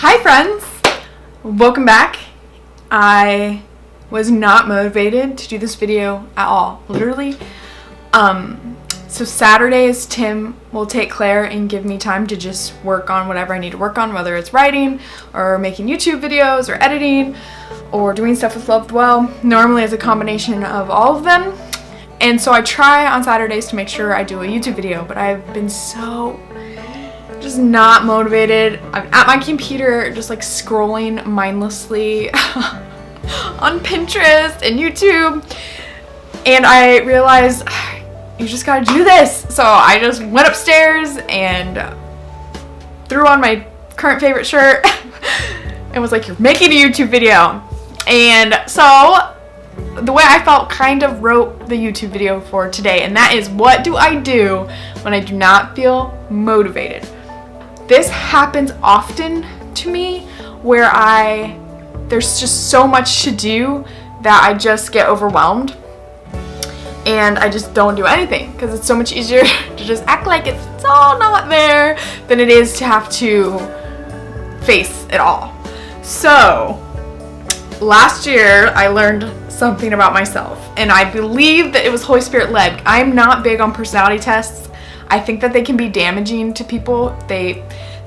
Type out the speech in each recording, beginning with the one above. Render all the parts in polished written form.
Hi friends! Welcome back. I was not motivated to do this video at all, literally. So Saturdays, Tim will take Claire and give me time to just work on whatever I need to work on, whether it's writing or making YouTube videos or editing or doing stuff with Loved Well. Normally it's a combination of all of them. And so I try on Saturdays to make sure I do a YouTube video, but I've been so just not motivated. I'm at my computer just like scrolling mindlessly on Pinterest and YouTube, and I realized you just gotta do this. So I just went upstairs and threw on my current favorite shirt and was like, you're making a YouTube video. And so the way I felt kind of wrote the YouTube video for today, and that is, what do I do when I do not feel motivated? This happens often to me where there's just so much to do that I just get overwhelmed and I just don't do anything, because it's so much easier to just act like it's all not there than it is to have to face it all. So last year I learned something about myself, and I believe that it was Holy Spirit led. I'm not big on personality tests. I think that they can be damaging to people. They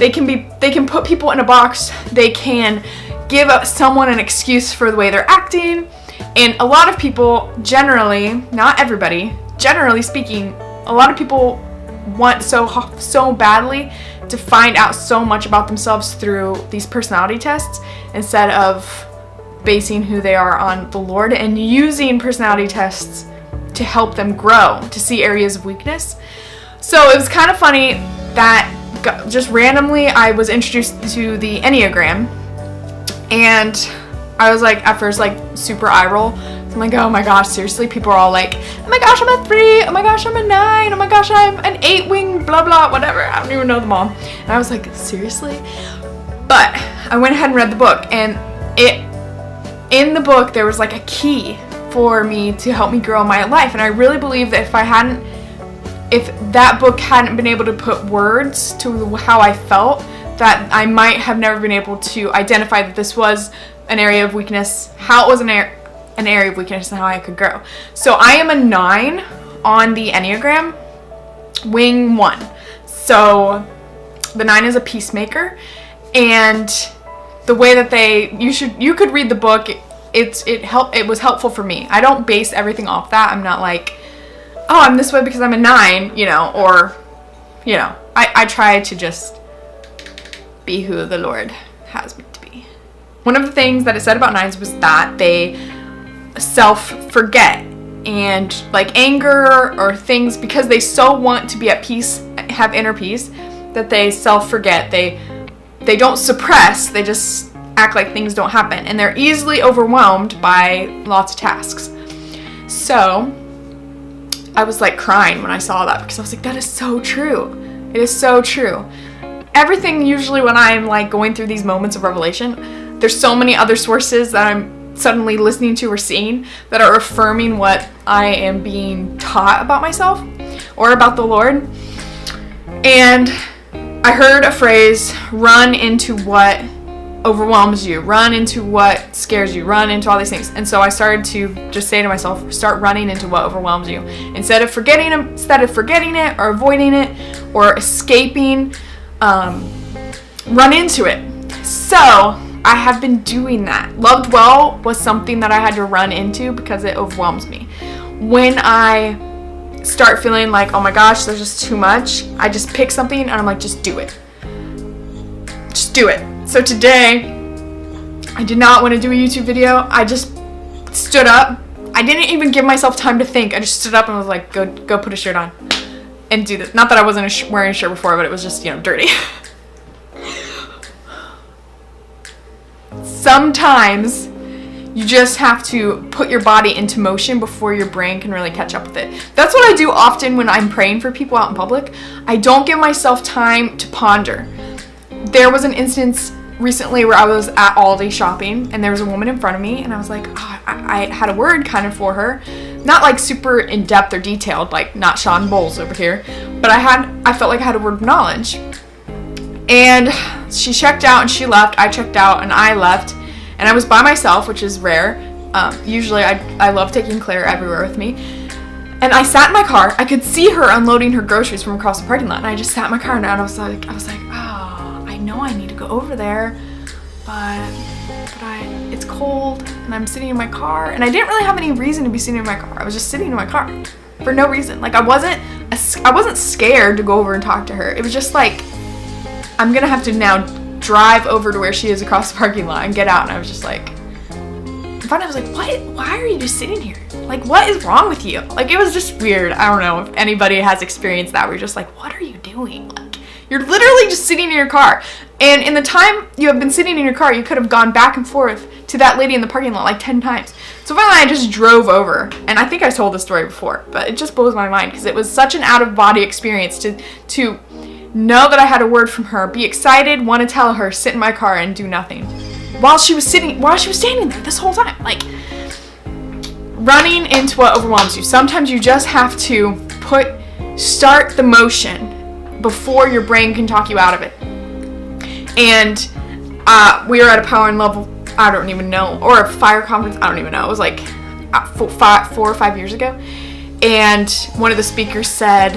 can put people in a box. They can give someone an excuse for the way they're acting. And a lot of people, generally, not everybody, generally speaking, a lot of people want so badly to find out so much about themselves through these personality tests instead of basing who they are on the Lord and using personality tests to help them grow, to see areas of weakness. So it was kind of funny that just randomly I was introduced to the Enneagram, and I was like, at first, like, super eye roll. I'm like, oh my gosh, seriously? People are all like, oh my gosh, I'm a 3, oh my gosh, I'm a 9, oh my gosh, I'm an 8-wing, blah blah, whatever. I don't even know them all. And I was like, seriously? But I went ahead and read the book, and in the book there was like a key for me to help me grow in my life. And I really believe that if that book hadn't been able to put words to how I felt, that I might have never been able to identify that this was an area of weakness, how it was an area of weakness, and how I could grow. So I am a 9 on the Enneagram, wing 1. So the 9 is a peacemaker, and the way that you could read the book, it was helpful for me. I don't base everything off that. I'm not like, oh, I'm this way because I'm a 9, I try to just be who the Lord has me to be. One of the things that it said about 9s was that they self-forget, and like anger or things, because they so want to be at peace, have inner peace, that they self-forget. They don't suppress, they just act like things don't happen, and they're easily overwhelmed by lots of tasks. So I was like crying when I saw that, because I was like, that is so true. It is so true. Everything, usually when I'm like going through these moments of revelation, there's so many other sources that I'm suddenly listening to or seeing that are affirming what I am being taught about myself or about the Lord. And I heard a phrase, run into what overwhelms you, run into what scares you, run into all these things. And so I started to just say to myself, start running into what overwhelms you. Instead of forgetting it or avoiding it or escaping, run into it. So I have been doing that. Loved Well was something that I had to run into because it overwhelms me. When I start feeling like, oh my gosh, there's just too much, I just pick something and I'm like, just do it. Just do it. So today, I did not want to do a YouTube video. I just stood up. I didn't even give myself time to think. I just stood up and was like, go put a shirt on and do this. Not that I wasn't wearing a shirt before, but it was just, dirty. Sometimes you just have to put your body into motion before your brain can really catch up with it. That's what I do often when I'm praying for people out in public. I don't give myself time to ponder. There was an instance recently where I was at Aldi shopping, and there was a woman in front of me, and I was like, I had a word kind of for her. Not like super in-depth or detailed, like not Sean Bowles over here, but I felt like I had a word of knowledge. And she checked out and she left. I checked out and I left. And I was by myself, which is rare. Usually I love taking Claire everywhere with me. And I sat in my car. I could see her unloading her groceries from across the parking lot. And I just sat in my car and I was like, oh, I know I need to go over there, but it's cold and I'm sitting in my car. And I didn't really have any reason to be sitting in my car. I was just sitting in my car for no reason. Like I wasn't scared to go over and talk to her. It was just like, I'm gonna have to now drive over to where she is across the parking lot and get out. And I was just like, I was like, what? Why are you just sitting here? Like, what is wrong with you? Like, it was just weird. I don't know if anybody has experienced that where you're just like, what are you doing? Like, you're literally just sitting in your car. And in the time you have been sitting in your car, you could have gone back and forth to that lady in the parking lot like 10 times. So finally I just drove over. And I think I told this story before, but it just blows my mind because it was such an out-of-body experience to know that I had a word from her, be excited, want to tell her, sit in my car and do nothing. While she was standing there this whole time, like running into what overwhelms you. Sometimes you just have to start the motion before your brain can talk you out of it. And we were at a Power and Love, I don't even know, or a fire conference, I don't even know. It was like 4 or 5 years ago. And one of the speakers said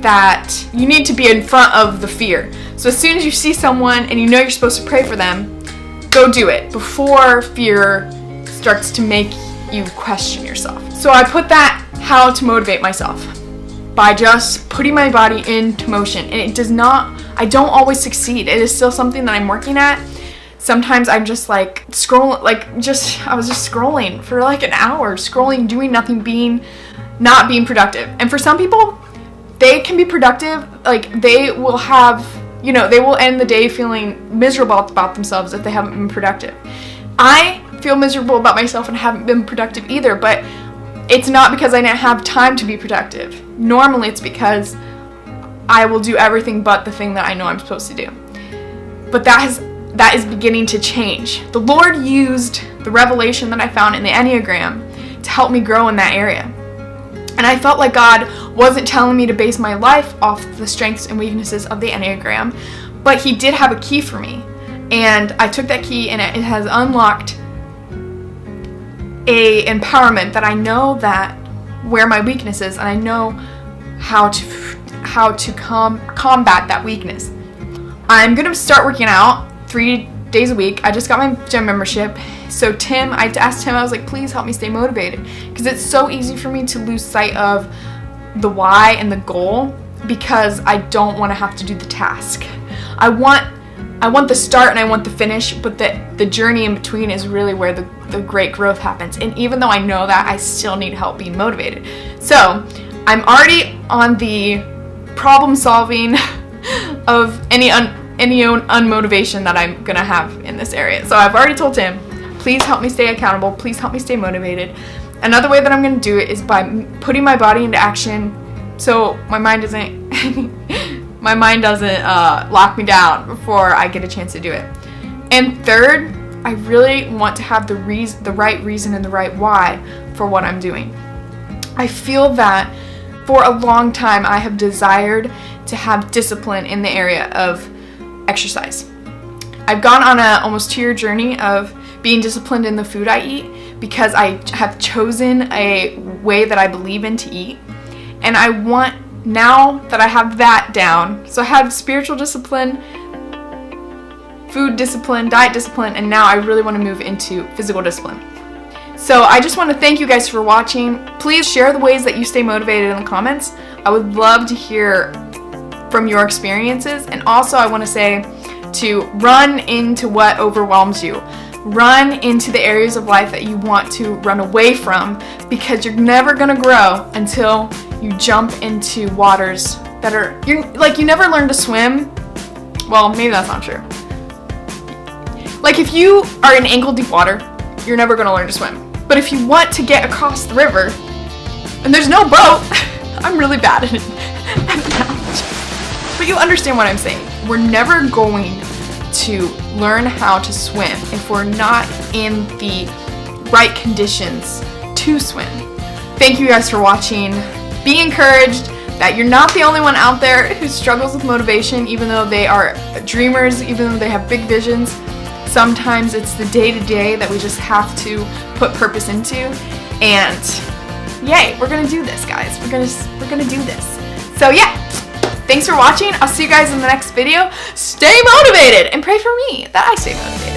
that you need to be in front of the fear. So as soon as you see someone and you know you're supposed to pray for them, go do it before fear starts to make you question yourself. So I put that how to motivate myself by just putting my body into motion. And I don't always succeed. It is still something that I'm working at. Sometimes I'm just like scrolling, I was just scrolling for like an hour, scrolling, doing nothing, not being productive. And for some people, they can be productive. Like they will end the day feeling miserable about themselves if they haven't been productive. I feel miserable about myself and haven't been productive either, but it's not because I didn't have time to be productive. Normally it's because I will do everything but the thing that I know I'm supposed to do. But that is beginning to change. The Lord used the revelation that I found in the Enneagram to help me grow in that area. And I felt like God wasn't telling me to base my life off the strengths and weaknesses of the Enneagram, but He did have a key for me. And I took that key and it has unlocked a empowerment that I know that where my weakness is, and I know how to combat that weakness. I'm gonna start working out 3 days a week. I just got my gym membership. So I asked Tim, I was like, please help me stay motivated, because it's so easy for me to lose sight of the why and the goal because I don't want to have to do the task. I want the start and I want the finish, but the journey in between is really where the great growth happens. And even though I know that, I still need help being motivated. So I'm already on the problem solving of any unmotivation that I'm gonna have in this area. So I've already told Tim, please help me stay accountable, please help me stay motivated. Another way that I'm gonna do it is by putting my body into action so my mind doesn't lock me down before I get a chance to do it. And third, I really want to have the right reason and the right why for what I'm doing. I feel that for a long time I have desired to have discipline in the area of exercise. I've gone on a almost 2-year journey of being disciplined in the food I eat because I have chosen a way that I believe in to eat. And I want, now that I have that down, so I have spiritual discipline, food discipline, diet discipline, and now I really want to move into physical discipline. So I just want to thank you guys for watching. Please share the ways that you stay motivated in the comments. I would love to hear from your experiences. And also I want to say to run into what overwhelms you. Run into the areas of life that you want to run away from, because you're never going to grow until you jump into waters that are, you never learn to swim. Well, maybe that's not true. Like if you are in ankle deep water, you're never going to learn to swim. But if you want to get across the river and there's no boat, I'm really bad at it. But you understand what I'm saying. We're never going to learn how to swim if we're not in the right conditions to swim. Thank you guys for watching. Be encouraged. that you're not the only one out there who struggles with motivation, even though they are dreamers, even though they have big visions. Sometimes it's the day-to-day that we just have to put purpose into. And yay, we're gonna do this, guys. We're gonna do this. So yeah, thanks for watching. I'll see you guys in the next video. Stay motivated and pray for me that I stay motivated.